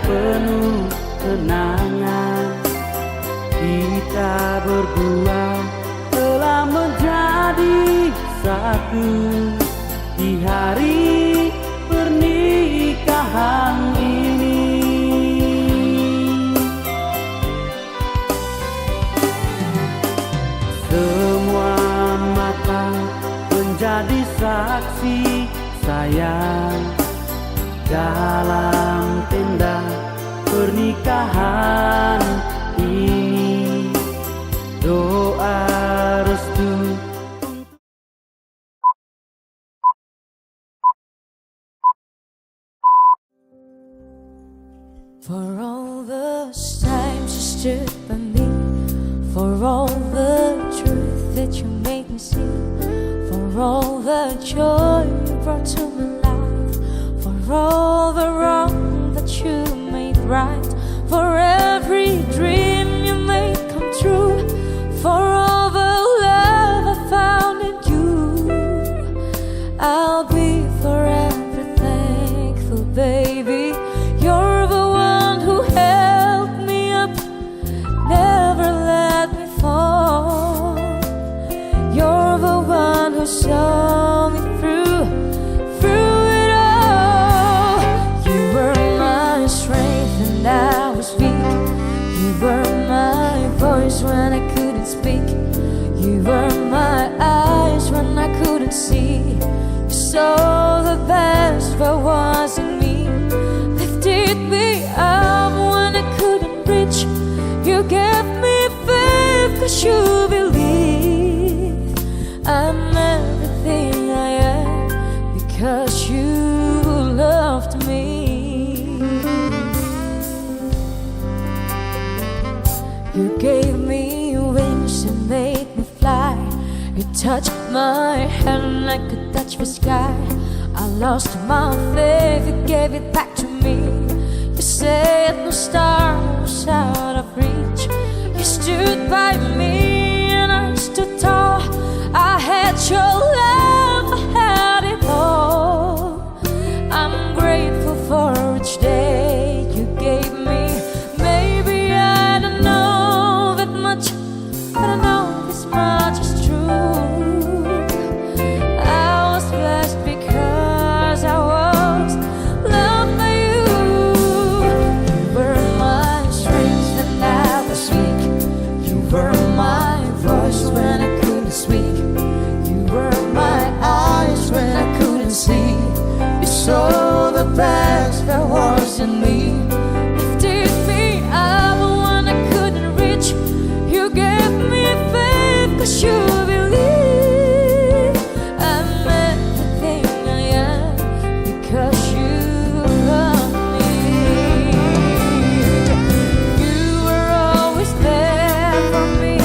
Penuh kenangan, kita berdua telah menjadi satu di hari pernikahan ini. Semua mata menjadi saksi sayang dalam tenda pernikahan ini. Doa restu for all the times you stood by me, for all the truth that you made me see, for all the joy you brought to my life, for all the wrong that you made right, for every dream you made come true, for all the love I found in you. I'll be forever thankful, baby. You're the one who held me up, never let me fall. You're the one who saw me through it all. You were my strength and I was weak. You were my voice when I couldn't speak. You were my eyes when I couldn't see. You saw the best that was in me, lifted me up when I couldn't reach. You gave me faith 'cause you believe I'm everything I am because you loved me. You gave me wings and made me fly. You touched my hand like I could touch the sky. I lost my faith, you gave it back to me. You said no star was out of reach. You stood by me and I stood tall. I had your love, I had it all. I'm grateful for each day you gave me. Maybe I don't know that much, but I know this much is true. I was blessed because I was loved by you. You were my strength when I was weak. You were my voice when I couldn't speak. You were my eyes when I couldn't see. You saw the best that was in me, lifted me up when I couldn't reach. You gave me faith 'cause you believe I'm everything I am because you love me. You were always there for me,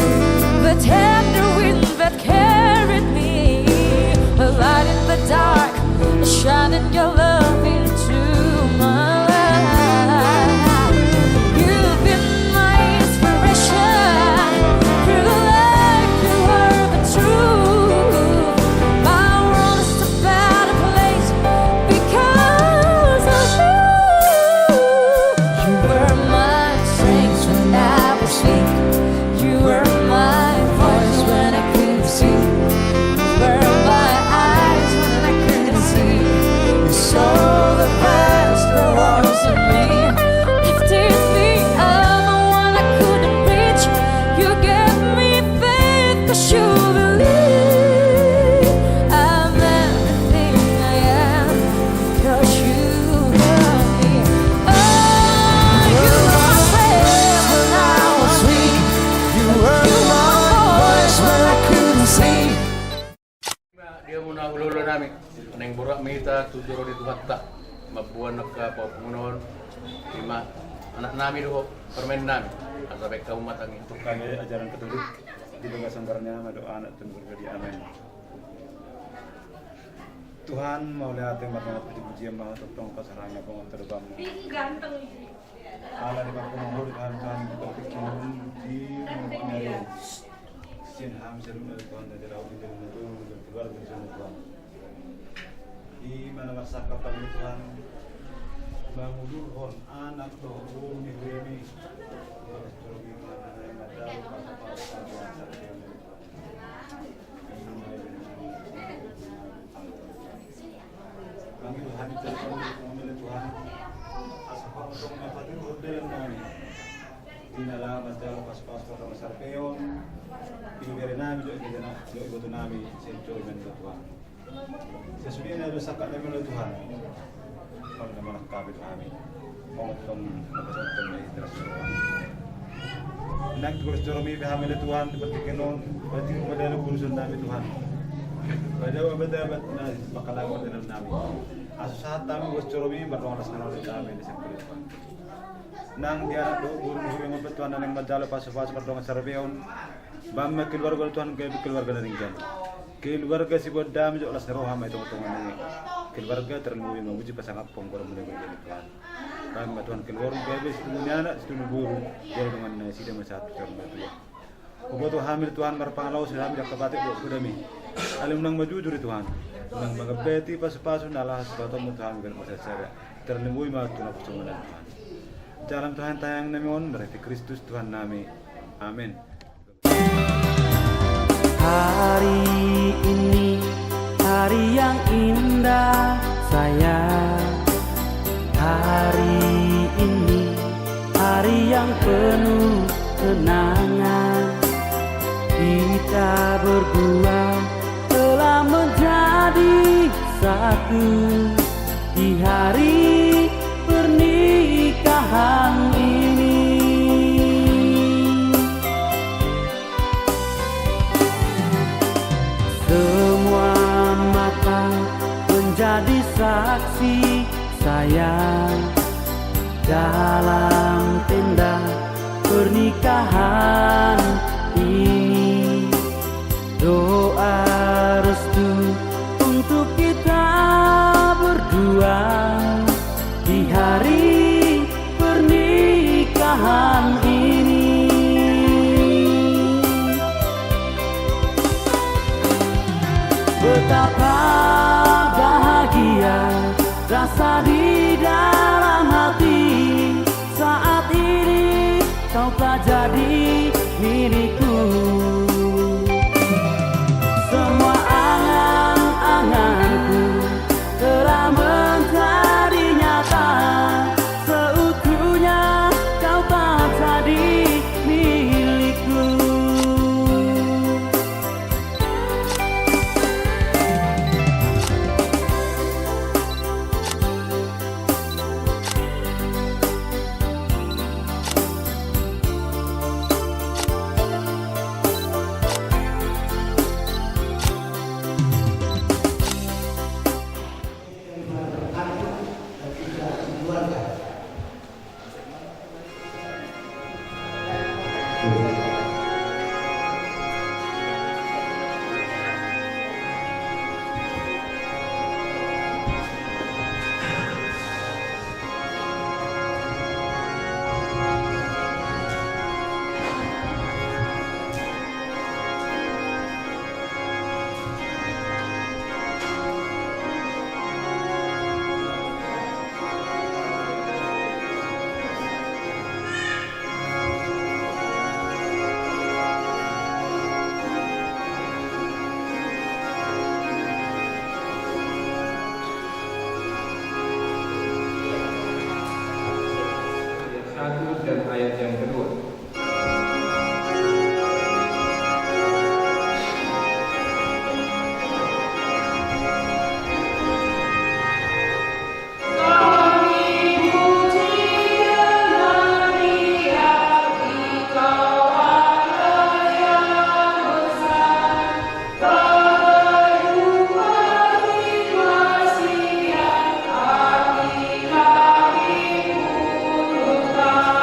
the tender wind that carried me, a light in the dark, shining your love into my life. You've been my inspiration, through the life you were the truth. My world is a better place because of you. You were my strength when I was weak. You were my voice when I couldn't see. You were my eyes when I couldn't see. You saw the best that was in me, lifted me up when I couldn't reach. You gave me faith 'cause you believe I'm everything I am because you love me. Oh, you were my strength when I was weak. You were my voice when I couldn't see. Dia muna ulolo namin. Nang burak mita, tuduro di tuhatta. Mabuan na ka, papungon. Lima. anak nami doh permen nami sampai kamu matangi. Untuk kami ajaran Katolik di bangga sanggarnya doa anak dan berkati amin. Tuhan mau lihat yang banget puji-pujian banget tentang pasaranya bangun terbang. Ganteng. Allah di bangku mahal Tuhan Tuhan kita pikiran di mengenai sin ham serum dari Tuhan dari laut di dalam itu keluar dari sana Tuhan. Di mana masa kapal Tuhan bangun hon anak doa ini. Kami Tuhan memilih Tuhan asal untuk menepati kebenaran kami. Di dalam masalah pas-pas pada masa peon, pilih nami juga ikut nami sentuh dengan Tuhan. Sesudah ada sakat dengan Tuhan. Kalau nama kabel kami, mau tong nabasatan dari terasa. Nang terus joromi paham Tuhan seperti kenon, berarti kepada urusan nami Tuhan. Pada abad-abad bakal lagi dalam nami. Asusahat kami bos joromi berdoa rasanya oleh kami di sekolah Tuhan. Nang dia guru yang membuat Tuhan yang menjala pas-pas berdoa serbeon. Bama keluarga Tuhan keluarga dari jam. Keluarga si bodam jo las roh hama itu ini. Keluarga terlalu memuji pasangan pengkorban dari Tuhan. Bama Tuhan keluarga bes dunia anak setuju guru dia dengan nasi dan satu cermat Tuhan. Kuboto hamil Tuhan berpangalau sudah hamil kabatik sudah mi. Alim nang maju dari Tuhan. Nang magabeti pas-pasu nalah sebatu Tuhan dengan masa saya. Terlembui ma Tuhan percuma Tuhan. Dalam Tuhan tayang namion berarti Kristus Tuhan nami. Amin. Hari ini hari yang indah sayang. Hari ini hari yang penuh kenangan. Kita berdua telah menjadi satu di hari pernikahan ini. Semua mata menjadi saksi sayang dalam tenda pernikahan ini. Doa restu untuk kita berdua di hari pernikahan ini. Betapa bahagia rasa di dalam hati saat ini kau telah jadi milikku. Semua angan-anganku telah menjadi nyata, seutuhnya kau telah jadi milikku. Dan ayat yang kedua. Bye.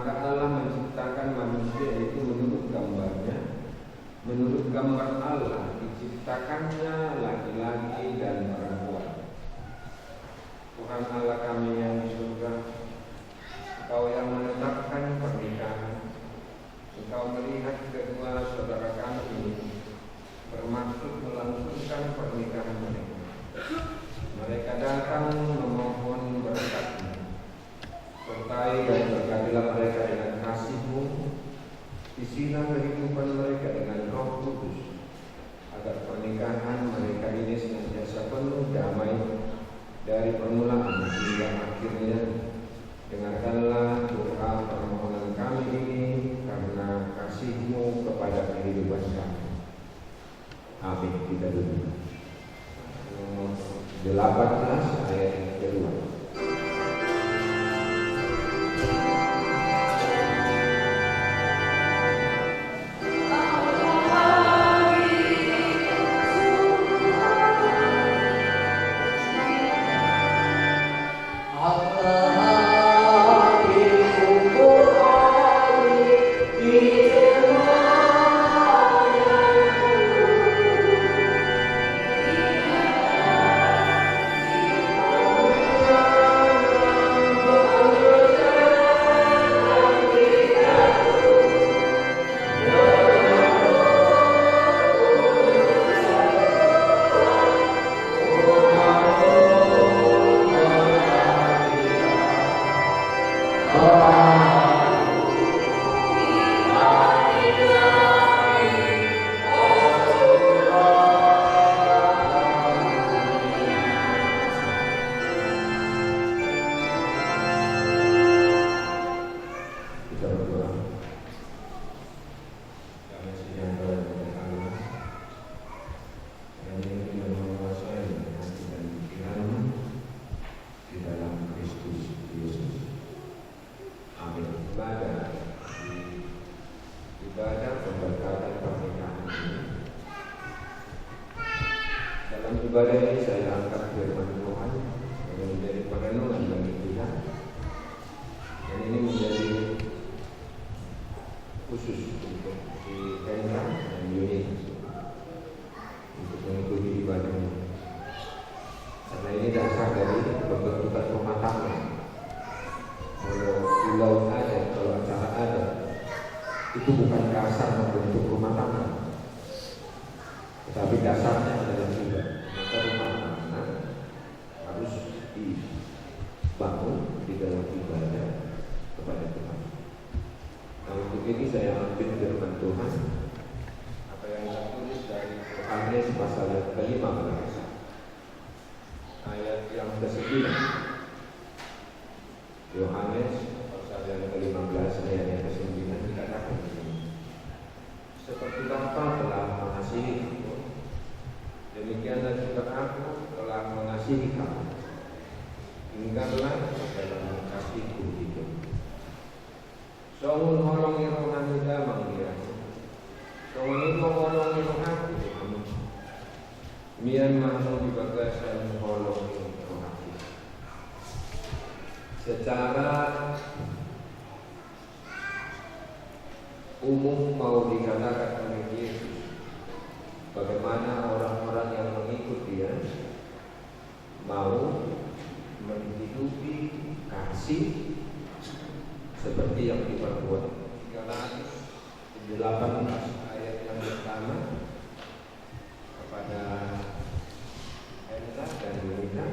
Maka Allah menciptakan manusia itu menurut gambarnya. Menurut gambar Allah diciptakannya laki-laki dan perempuan. Tuhan Allah kami yang di surga, Engkau yang menetapkan pernikahan, Engkau melihat kedua saudara kami ini bermaksud melangsungkan pernikahan mereka. Mereka datang memohon berkat-Mu. Sertai dan berkatilah mereka dengan kasih-Mu. Isilah kehidupan mereka dengan Roh Kudus, agar pernikahan mereka ini senantiasa penuh damai dari permulaan hingga akhirnya. Dengarkanlah doa permohonan kami ini karena kasih-Mu kepada kehidupan kami. Amin. Kita dulu. 18 ayat yang kedua. Ibadah ini saya angkat firman Tuhan yang menjadi perenungan bagi kita, dan ini menjadi khusus untuk si Hendra dan Yuni untuk mengikuti ibadah ini, karena ini dasar dari pembentukan rumah tangga. Kalau ada, kalau acara ada, itu bukan dasar membentuk rumah tangga, tetapi dasarnya adalah ibadah. Rumah tangga harus dibangun di dalam ibadah kepada Tuhan. Nah, untuk ini saya ambil firman Tuhan apa yang tertulis dari Yohanes pasal yang ke-15 ayat yang ke-9. Yohanes pasal yang ke-15 ayat yang ke-9 dikatakan begini: seperti Bapa telah mengasihi, demikianlah juga aku telah mengasihi kamu. Tinggallah dalam kasihku hidup. Somun holong irohan ida manggiran. Somun iko holong irohan kamu. Mian mahmu dibagasan holong irohan. Secara umum mau dikatakan oleh Yesus, bagaimana orang-orang yang mengikut Dia mau menghidupi kasih seperti yang diperbuat. 18 ayat yang pertama kepada Hendra dan Yunita.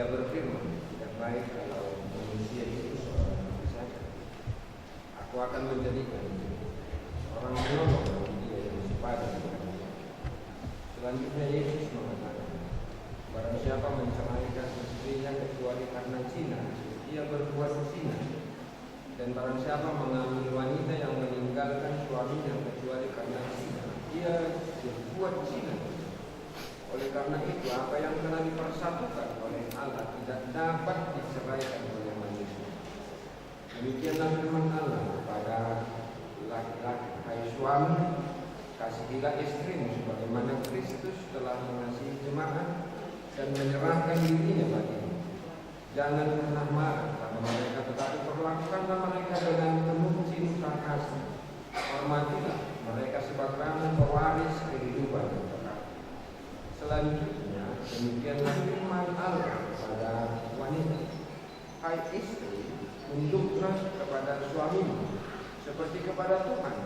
Dia berfirman, tidak baik kalau manusia itu seorang diri saja. Aku akan menjadikan orang menolong bagi dia yang sepadan dengan dia. Selanjutnya Yesus mengatakan, barang siapa menceraikan istrinya kecuali karena zina, ia berbuat zina. Dan barang siapa mengambil wanita yang meninggalkan suaminya kecuali karena zina, ia berbuat zina. Oleh karena itu, apa yang telah dipersatukan oleh Allah tidak dapat diceraikan oleh manusia. Demikianlah firman Allah kepada laki-laki, hai suami, kasihilah istrimu sebagaimana Kristus telah mengasihi jemaat dan menyerahkan dirinya baginya. Jangan pernah marah sama mereka, tetapi perlakukanlah mereka dengan penuh cinta kasih. Hormatilah mereka sebagai pewaris kehidupan yang kekal. Selanjutnya, demikianlah firman Allah kepada wanita, hai istri, tunduklah kepada suamimu seperti kepada Tuhan,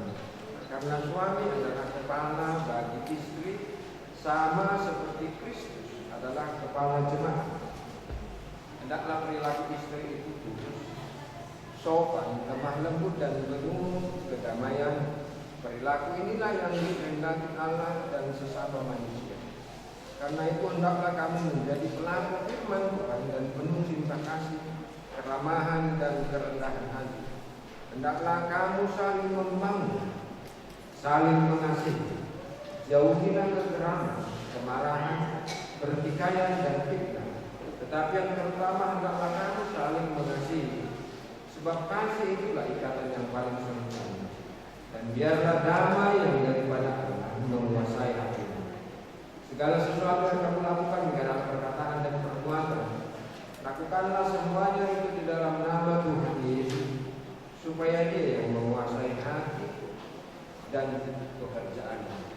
karena suami adalah kepala bagi istri, sama seperti Kristus adalah kepala jemaat. Hendaklah perilaku istri itu kudus, sopan, lemah lembut dan penuh kedamaian. Perilaku inilah yang dikehendaki Allah dan sesama manusia. Karena itu hendaklah kamu menjadi pelaku firman Tuhan dan penuh cinta kasih, keramahan dan kerendahan hati. Hendaklah kamu saling membangun, saling mengasihi. Jauhilah kegeraman, kemarahan, pertikaian dan fitnah. Tetapi yang terutama hendaklah kamu saling mengasihi, sebab kasih itulah ikatan yang paling sempurna. Dan biarlah damai yang daripada Allah menguasai hatimu. Segala sesuatu yang kamu lakukan di dalam perkataan dan perbuatan, lakukanlah semuanya itu di dalam nama Tuhan Yesus, supaya Dia yang menguasai hati dan pekerjaannya.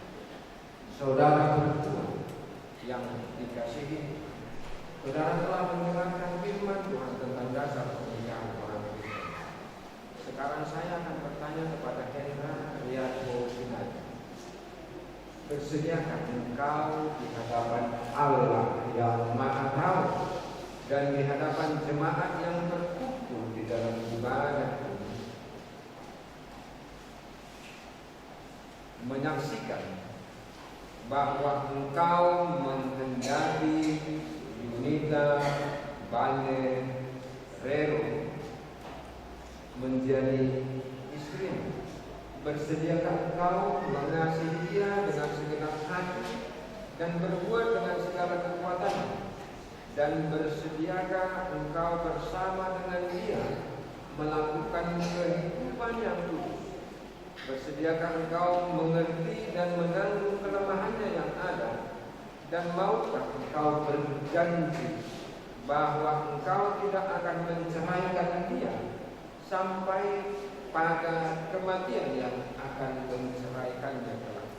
Saudara berdua yang dikasihi, saudara telah mendengarkan firman Tuhan tentang dasar pernikahan orang Kristen. Sekarang saya akan bertanya kepada Hendra Riyadho Sinai. Bersediakah engkau di hadapan Allah yang Maha Tahu dan di hadapan jemaat yang berkumpul di dalam ibadah ini, menyaksikan bahwa engkau menghendaki Yunita Bane Rero menjadi istrimu? Bersediakah engkau mengasihi dia dengan segenap hati dan berbuat dengan segala kekuatan? Dan bersediakah engkau bersama dengan dia melakukan kehidupan yang kudus? Bersediakah engkau mengerti dan menanggung kelemahannya yang ada? Dan maukah engkau berjanji bahwa engkau tidak akan menceraikan dia sampai pada kematian yang akan menceraikannya kelak?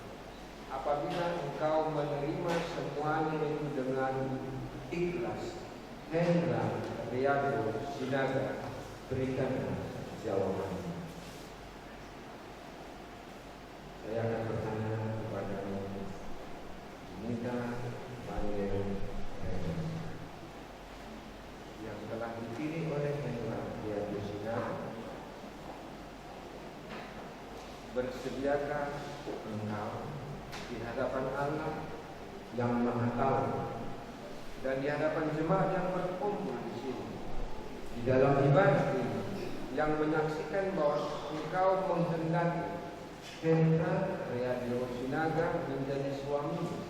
Apabila engkau menerima semuanya itu dengan ikhlas, Hendra Riyadho Sinaga berikan jawaban. Saya akan bertanya kepada Yunita Bane yang telah dipilih oleh Hendra Riyadho Sinaga. Bersediakah engkau di hadapan Allah yang Maha Tahu dan di hadapan jemaat yang berkumpul di sini di dalam ibadah ini, yang menyaksikan bahwa engkau menghendaki Hendra Riyadho Sinaga menjadi suamimu?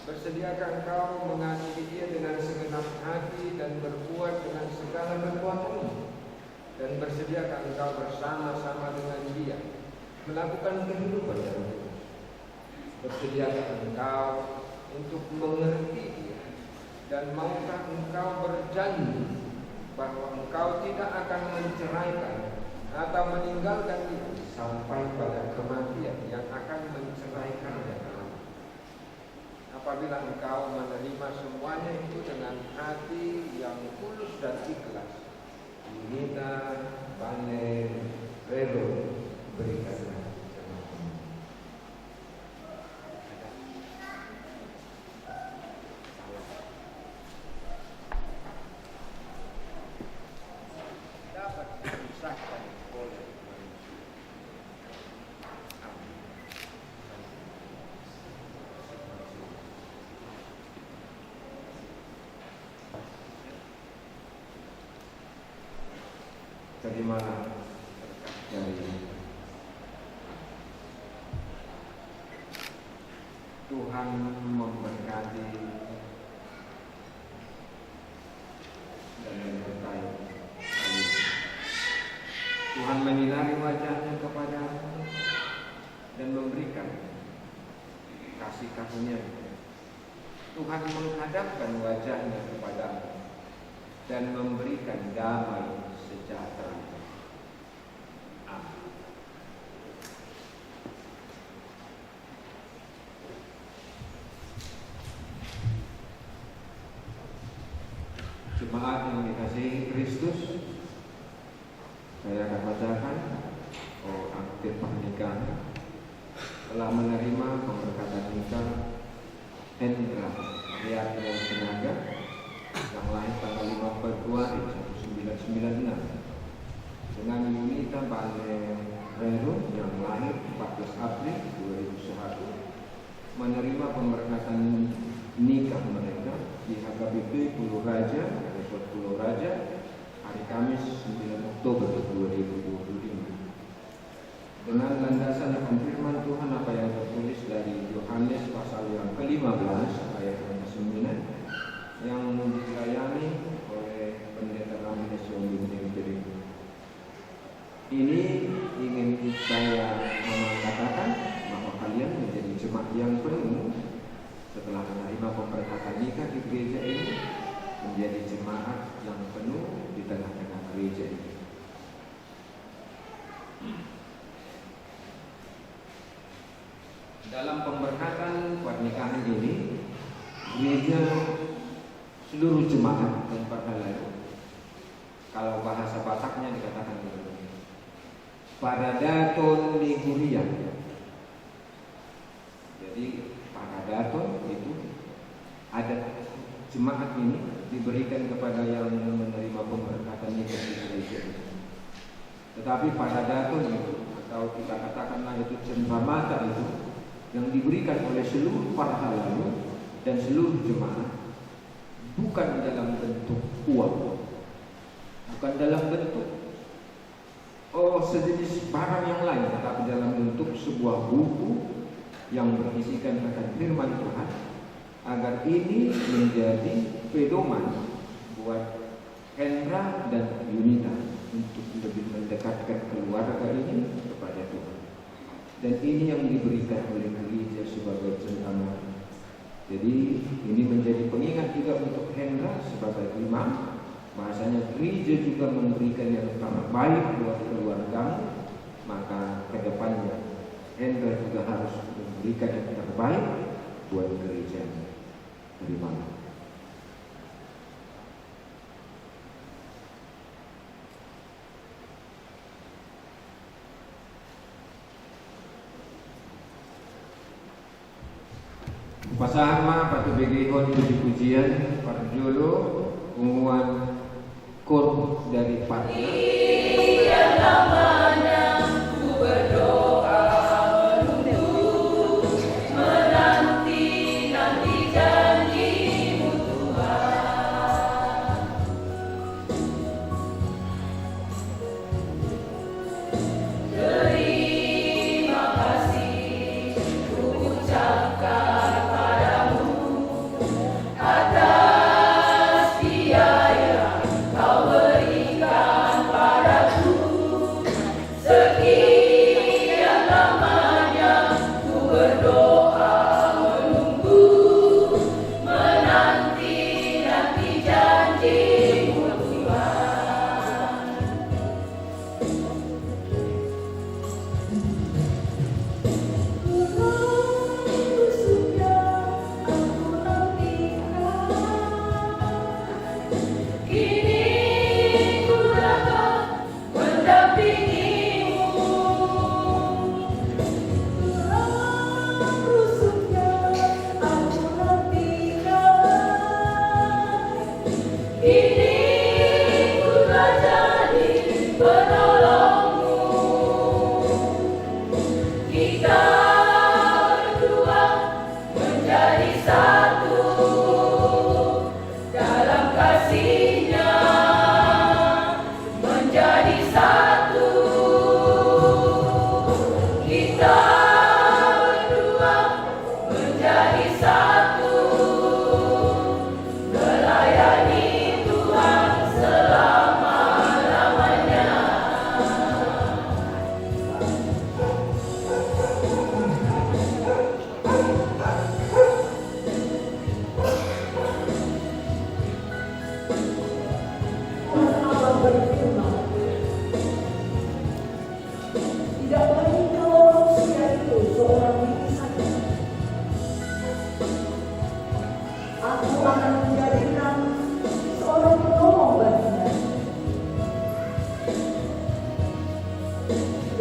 Bersediakah engkau mengasihi dia dengan segenap hati dan berbuat dengan segala kekuatanmu? Dan bersediakah engkau bersama-sama dengan dia melakukan kehidupan yang kudus? Bersediakah engkau untuk mengerti dia? Dan maukah engkau berjanji bahwa engkau tidak akan menceraikan atau meninggalkan dia sampai pada kematian yang akan menceraikannya? Apabila engkau menerima semuanya itu dengan hati yang tulus dan ikhlas, Yunita Bane Rero berikanlah. terimalah dari Tuhan memberkati dan menyertai kalian. Tuhan menyinari wajahnya kepadamu dan memberikan kasih karunia. Tuhan menghadapkan wajahnya kepadamu dan memberikan damai sejahtera. Amin. Jemaat yang dikasihi Kristus, saya akan bacakan akte pernikahan. Telah menerima pemberkatan nikah Hendra Ariadna Sinaga yang lahir tanggal 5 Februari 1996 dengan Yunita Balerero yang lahir 14 April 2001 menerima pemberkatan nikah mereka di HKBP Pulau Raja, Resort Pulau Raja, hari Kamis 9 Oktober 2025. Dengan landasan akan firman Tuhan apa yang tertulis dari Yohanes pasal yang ke-15 ayat yang ke-9 yang dilayani oleh Pendeta Ramnes Yombing Jempering. Ini ingin saya mengatakan bahwa kalian menjadi jemaat yang penuh setelah menerima pemberkatan nikah di gereja ini, menjadi jemaat yang penuh di tengah-tengah gereja ini. Dalam pemberkatan pernikahan ini, gereja seluruh jemaat dan para lain, kalau bahasa Bataknya dikatakan begini, Paradaton Nihurian. Jadi Paradaton itu ada jemaat ini diberikan kepada yang menerima pemberkatan nikah di gereja ini. Tetapi Paradaton itu, atau kita katakanlah itu cenderamata itu, yang diberikan oleh seluruh para halalu dan seluruh jemaat bukan dalam bentuk uang, bukan dalam bentuk sejenis barang yang lain, tetapi dalam bentuk sebuah buku yang berisikan akan firman Tuhan, agar ini menjadi pedoman buat Hendra dan Yunita untuk lebih mendekatkan keluarga ini kepada Tuhan. Dan ini yang diberikan oleh gereja sebagai centangan. Jadi ini menjadi pengingat juga untuk Hendra sebagai imam. Bahasanya gereja juga memberikan yang terbaik buat keluargamu, maka kedepannya Hendra juga harus memberikan yang terbaik buat gereja. Terima kasih. Pasahama patu begihon puji-pujian parjolo unguan kor dari parna.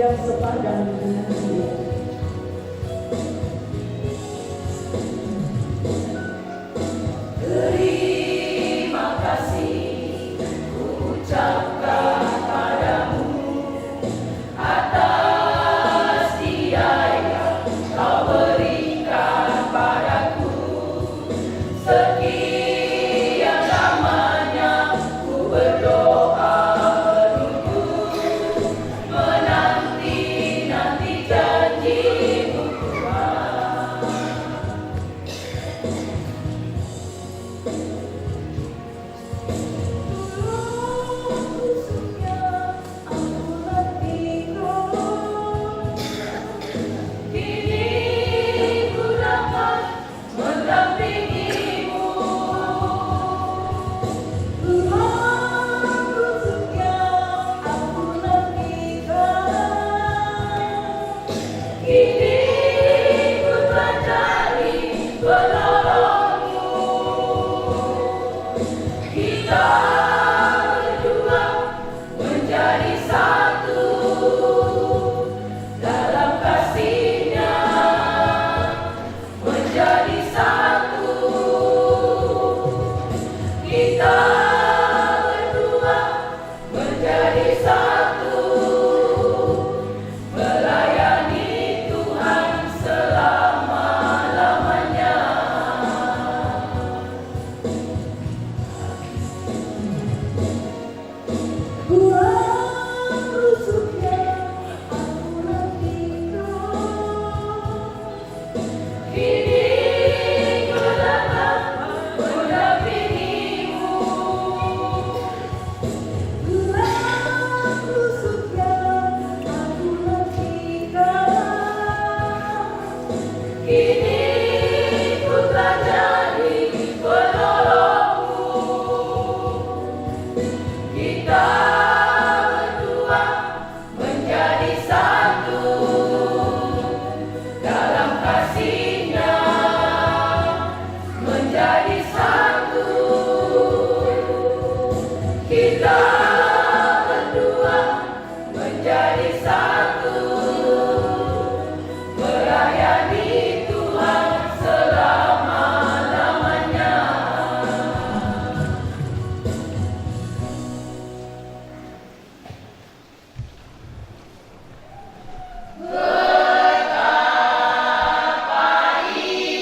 yang sepadan dengan dia. Terima kasih ku ucapkan padamu atas dia yang kau berikan padaku. Sekian lamanya ku berdoa menunggu, menanti-nanti janji-Mu Tuhan. Busuknya aku letihku, kini ku dapat mendampingimu. Busuknya aku letihkan, kini ku mencari penolongmu. Kita berdua menjadi satu dalam kasih-Nya, menjadi satu. Kita berdua menjadi satu, melayani Tuhan selama-lamanya. Buang rusuknya aku letihkan, kini ku dapat mendampingimu. Buang rusuknya aku letihkan, kini ku telah jadi penolongmu. Kita berdua menjadi satu dalam kasih-Nya, menjadi satu. Kita berdua menjadi satu, melayani Tuhan selama-lamanya. Betapa indah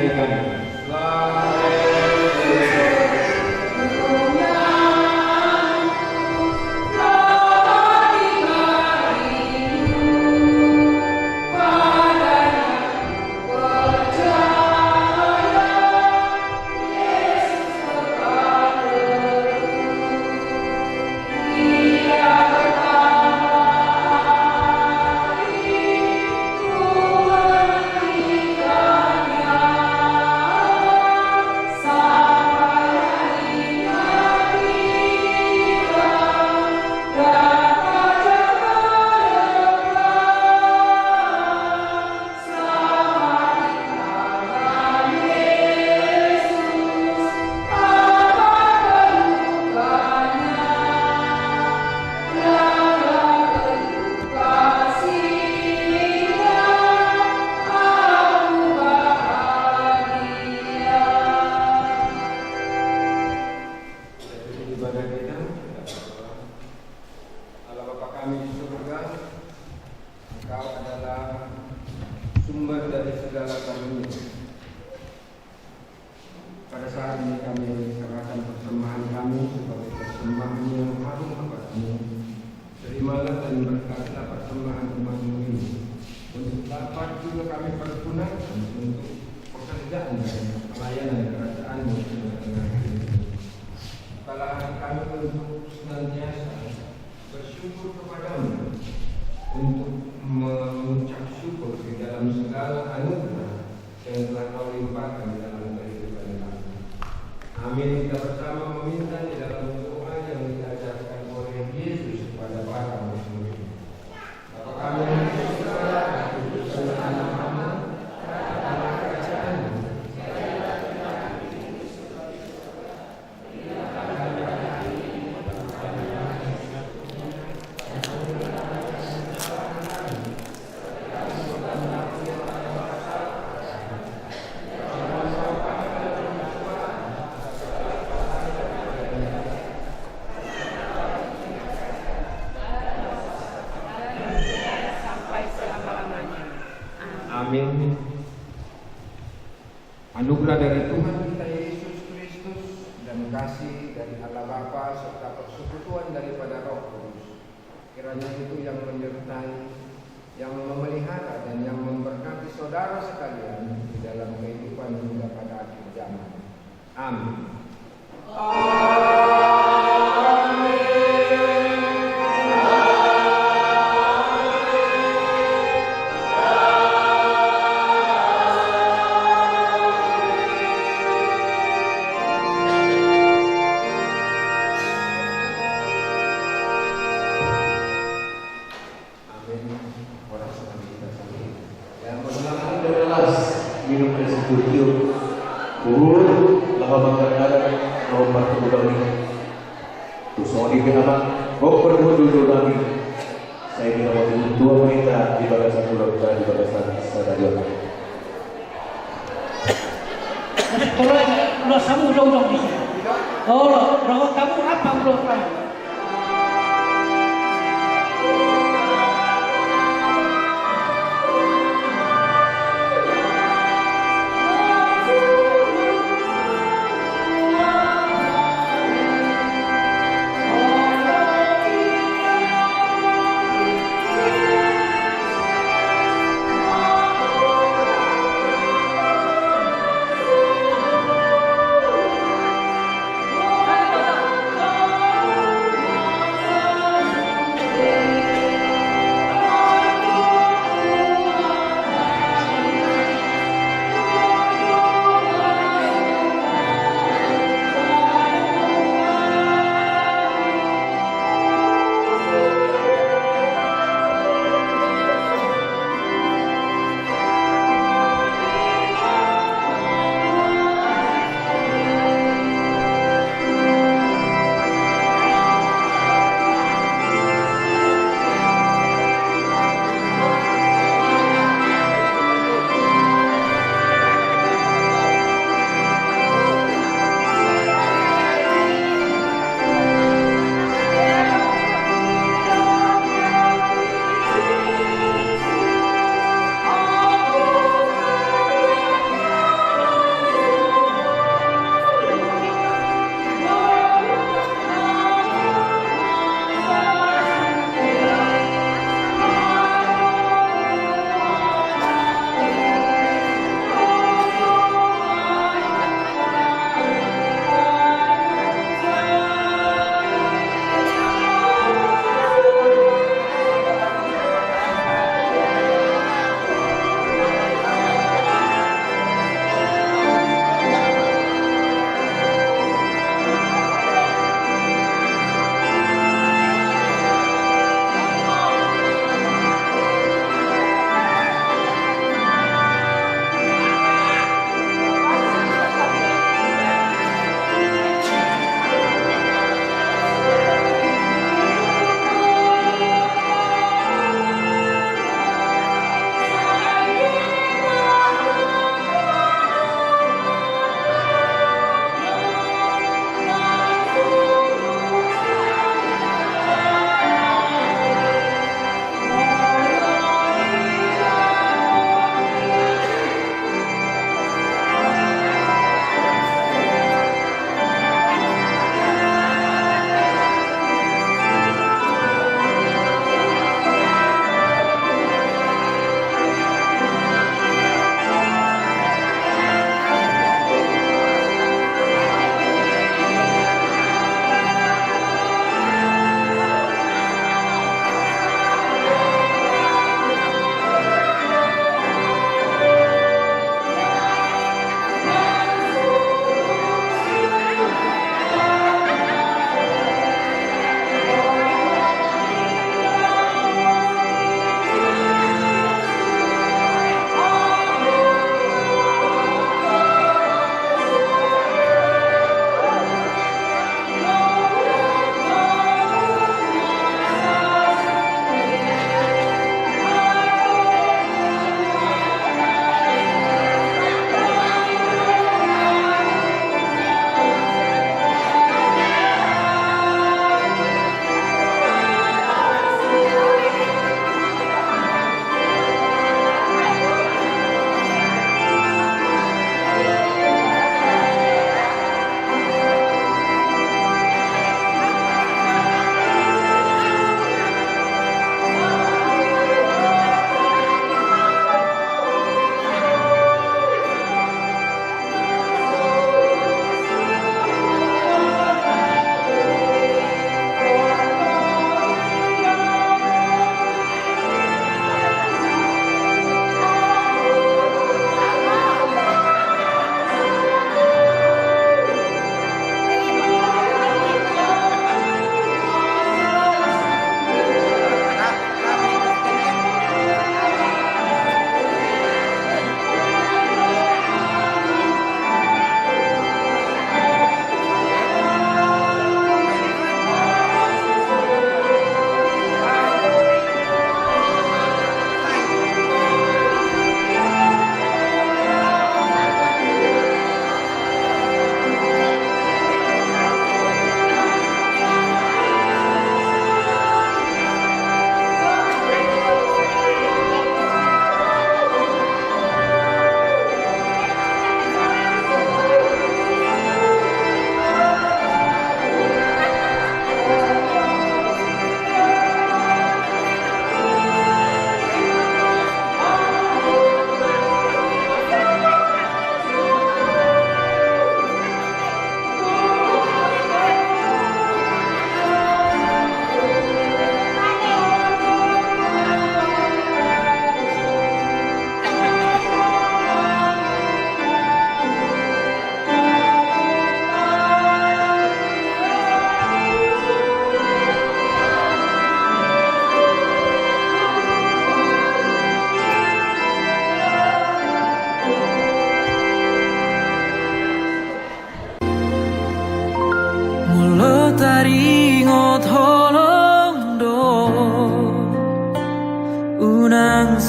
nyanyikan. Pada saat ini kami serahkan persembahan kami sebagai persembahan yang harum kepada-Mu. Terimalah dan berkatlah persembahan umat-Mu ini, untuk dapat juga kami pergunakan untuk pekerjaan dan pelayanan kerajaan-Mu di tengah-tengah hidup. Bukalah hati kami untuk senantiasa bersyukur kepada-Mu, untuk mengucap syukur di dalam segala anugerah yang telah Kau limpahkan di dalam kehidupan kami. Amin. Kita bersama meminta di dalam doa yang diajarkan oleh Yesus kepada para murid. Bapa kami yang di surga, dikuduskanlah nama-Mu, datanglah kerajaan-Mu. Amin. Anugerah dari Tuhan kita Yesus Kristus dan kasih dari Allah Bapa serta persekutuan daripada Roh Kudus, kiranya itu yang menyertai, yang memelihara dan yang memberkati saudara sekalian di dalam kehidupan hingga pada akhir zaman. Amin. Minum ke studio, lama mengatakan nomor kembali. Tusoni kenapa? Kau perlu dulu lagi. Saya kira waktu dua wanita di barisan pulau di barisan stadion. Kalau kamu udah di sini. Oh, kalau kamu apa belum kamu?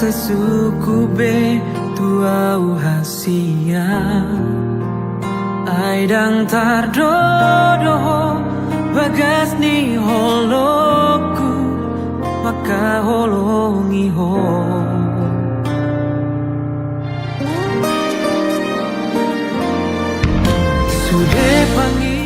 sai suku be tuau hasia ai dang tardodo bagas ni holoku maka holongi ho sudah panggil.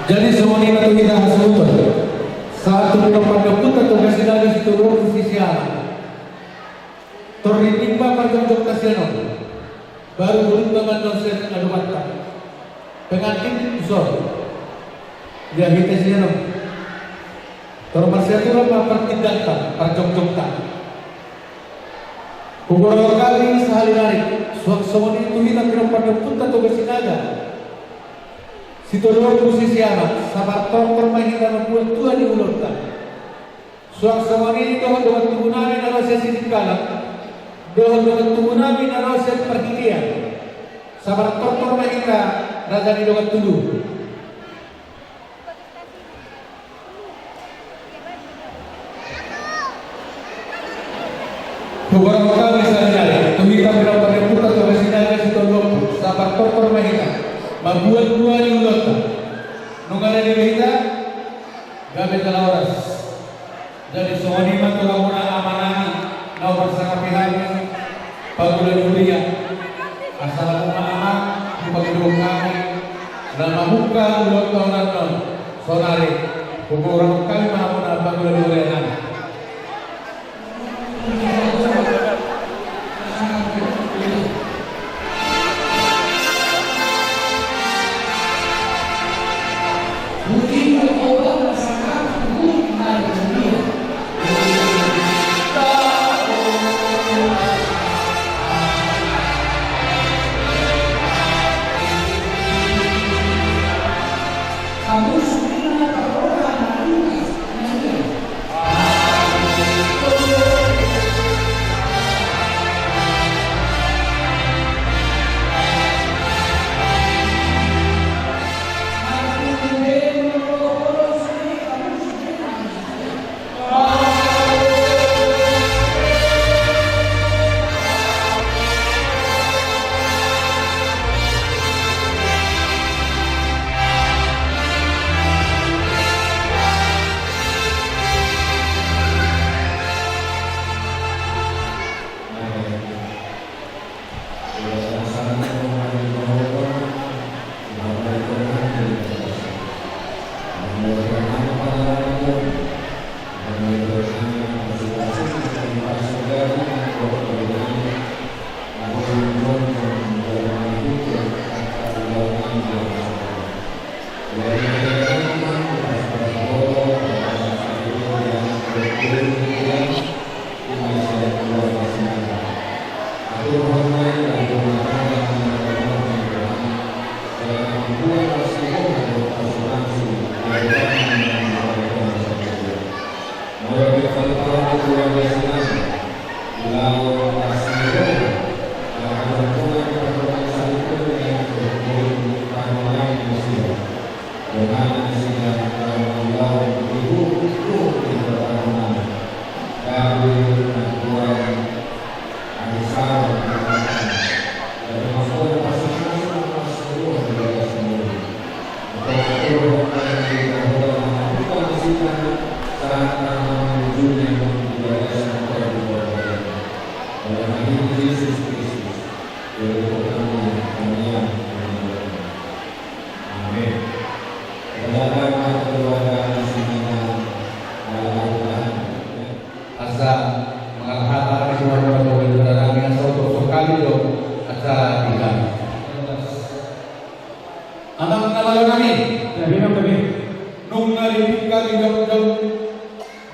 Jadi semua ini batu kita semua satu tempat debut atau kasih lagi seturun sisi alam terlibat pada jok kasino baru belum bangun dosen adu mata pengantin usor dia kita sih no termasuk itu apa pertindakan perjok-jokan beberapa kali sehari-hari semua itu kita tempat debut atau kasih naga situlur posisi anak, sabar tortor mahita membuat Tuhan diulurkan. Suang ini doa tubuh nabi narasi sidik kalam, doa tubuh nabi narasi perhitian. Sabar tortor mahita raja di doa tubuh. Beberapa kali sehari-hari, kita berapa reput atau kesinaga situlur sabar tortor mahita. Membuat dua di ulota nunggu di kita gabe talawas jadi semua ini mah tulang muna amanani nau bersama pihaknya pagulan mulia asal aku aman di pagidung kami dan membuka ulota non sonari kukurang kami mahamuna pagulan mulia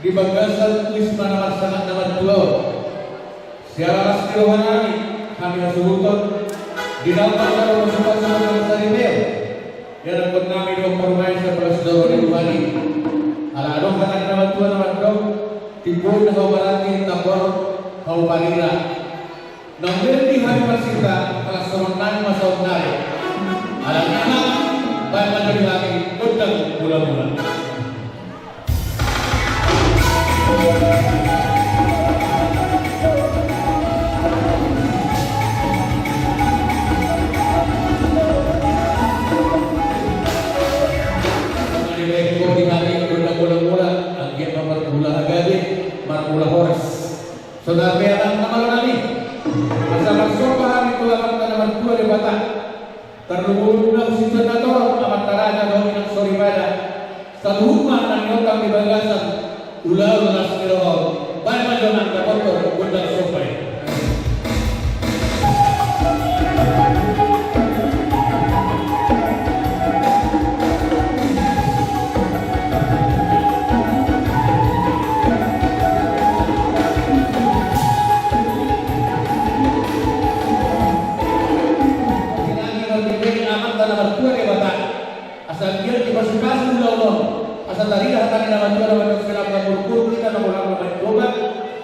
di bagasan Wisma Nawasangat nomor 2 Siara Stiohanani kami nasubuton di dalam acara Masuk-Masuk Sari Bel yang dapat kami dua permain sebelah saudara di Bali Tuhan Wadok, Tibur na Kabarati, Tabor, Kauparira. Namun di hari persita, kelas semenang masa unari. Alam-alam, baik menjadi lagi, kudang bulan-bulan. Saudara yang nama kami, bersama sopahan itu akan tanaman tua di Batak. Terlebih dahulu si senator amat taraja dominan sori pada satu rumah dan nyotang di bagasan ular nasirol baik majonan kapotor bundang sopai. Asal dia dipasukan Allah, asal tadi datang nama Tuhan nama Tuhan nama berkur kita nama nama coba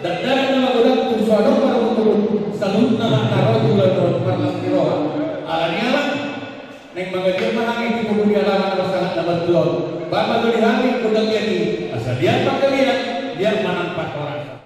dan dari nama Tuhan tujuan para berkur selalu nama taruh Tuhan pernah kiroha. Alanya lah, neng mengajar mana itu kemudian lama masalah nama Tuhan. Bapak tu dihati kudang jadi asal dia pakai dia manfaat orang.